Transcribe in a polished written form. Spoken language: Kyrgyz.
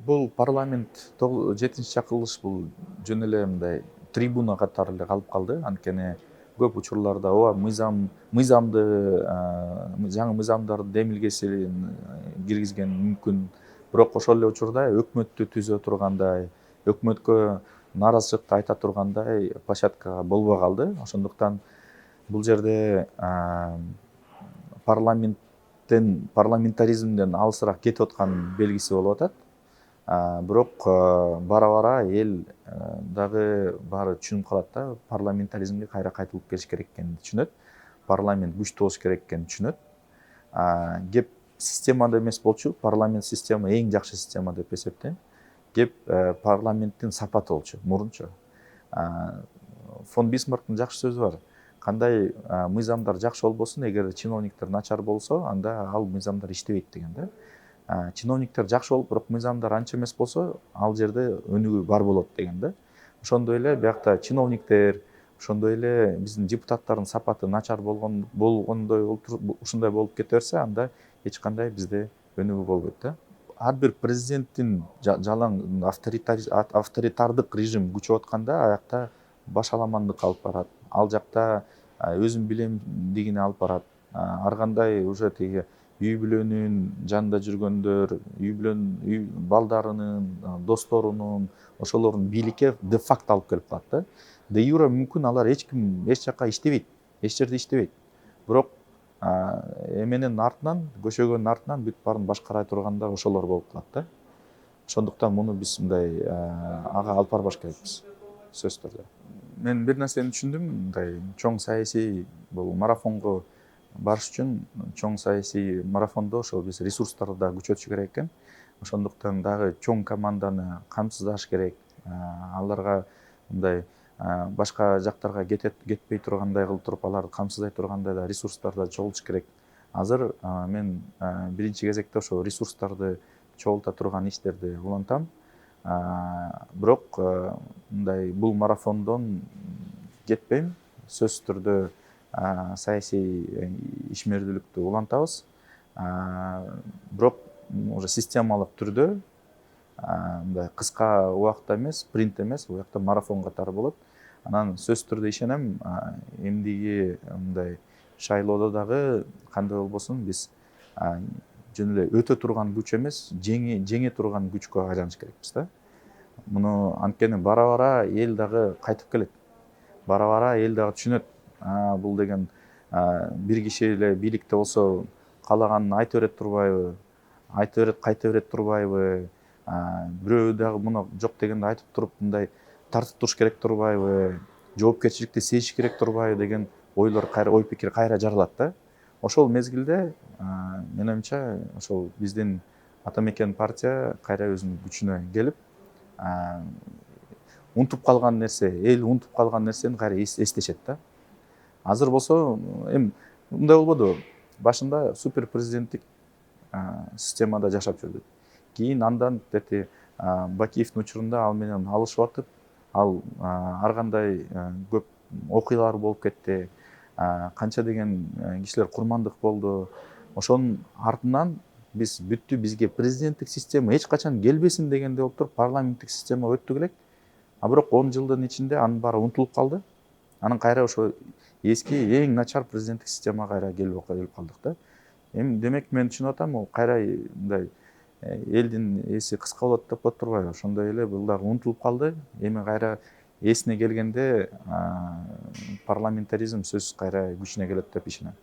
Бул парламент 7 чакырылыш бул жөн эле мындай трибуна катары эле калып калды. Анткени көп учурларда ооба мыйзамды жаңы мыйзамдарды демилгесин киргизген мүмкүн. Бирок ошол эле учурда өкмөттү түзө тургандай, өкмөткө нааразычылыкты айта тургандай площадка болбой калды. Ошондуктан бул жерде парламентаризмден алысыраак кетип аткан белгиси болуп атат. Бирок бара эл дагы баары түшүнүп калат да, парламентаризмге кайра кайтылып келиш керек экенин түшүнөт. Парламент күчтүү болуш керек экенин түшүнөт. Кеп системада эмес болчу, парламент система эң жакшы система деп эсептейм. Кеп парламенттин сапаты болчу мурунчу. Фон Бисмарктын жакшы сөзү бар. Кандай мыйзамдар жакшы болбосун, эгер чиновниктер начар болсо, анда ал мыйзамдар иштебейт деген да. Чиновниктер жакшы болуп, бирок мыйзамдар анча эмес болсо, ал жерде өнүгүү бар болот деген да. Ошондой эле биякта чиновниктер, ошондой эле биздин депутаттардын сапаты начар болгондой ушундай болуп кете берсе, анда эч кандай бизде өнүгүү болбойт да. Ар бир президенттин жалаң авторитардык режим күчөп атканда, аякта башаламандык алып барат. Ал жакта өзүн билемдигине алып барат. Ар кандай уже тиги үй бүлөнүн жанында жүргөндөр, үй балдарынын, досторунун, ошолордун бийликке де факто алып келип калат да. Де юре мүмкүн алар эч жака иштебейт, эч жерде иштебейт. Бирок эменин артынан, көчөгөнүн артынан бүт баарын башкара тургандар ошолор болуп калат да. Ошондуктан муну биз мындай ага алып барбаш керекпиз, сөзсүз түрдө. Мен бир нерсени түшүндүм, мындай чоң саясий бул марафонго барыш үчүн чоң саясий марафондо ошол биз ресурстарды да күчөтүш керек экен. Ошондуктан дагы чоң команданы камсыздаш керек. Аларга мындай башка жактарга кетпей тургандай кылып туруп, аларды камсыздай тургандай да ресурстарды чогултуш керек. Азыр мен биринчи кезекте ошо ресурстарды чогулта турган иштерди улантам. Бирок мындай бул марафондон кетпейм. Сөзсүз түрдө саясий ишмердүүлүктү улантабыз. Бирок уже системалык түрдө мындай кыска убакытта эмес, спринт эмес, бул жакта марафон катары болот. Анан сөзсүз түрдө ишенем, эмдиги мындай шайлоодо дагы кандай болбосун биз жөн эле өтө турган күч эмес, жеңе турган күчкө айланыш керекпиз да. Муну анткени бара эл дагы кайтып келет. Бара эл дагы түшүнөт. Бул деген бир киши эле бийликте болсо каалаганын айта берет турбайбы, кайта берет турбайбы, бирөө дагы муну жок дегенде айтып туруп мындай тартып туруш керек турбайбы, жоопкерчиликти сезиш керек турбайбы деген ойлор ой пикир кайра жаралат да. Ошол мезгилде менин оюмча ошол биздин Ата-Мекен партия кайра өзүнүн күчүнө келип, унутуп калган нерсе, эл унутуп калган нерсени кайра эстешет да. Азыр болсо эми мындай болбодубу? Башында супер президенттик системада жашап жүрдүк. Кийин андан дети Бакиевдин учурунда ал менен алышып атып, ал ар кандай көп окуялар болуп кетти. Канча деген кишилер курмандык болду. Ошонун артынан биз бүттү, бизге президенттик система эч качан келбесин дегенде болуп туруп, парламенттик система өттүк элек. Бирок 10 жылдын ичинде анын баары унутулуп калды. Анан кайра ошо эски эң начар президенттик системага кайра келип калдык да. Эми демек мен түшүнүп атам, ол кайра мындай элдин эси кыска болот деп коет турбайбы? Ошондой эле бул дагы унутулуп калды. Эми кайра эсине келгенде парламентаризм сөзсүз кайра күчүнө келет деп ишенем.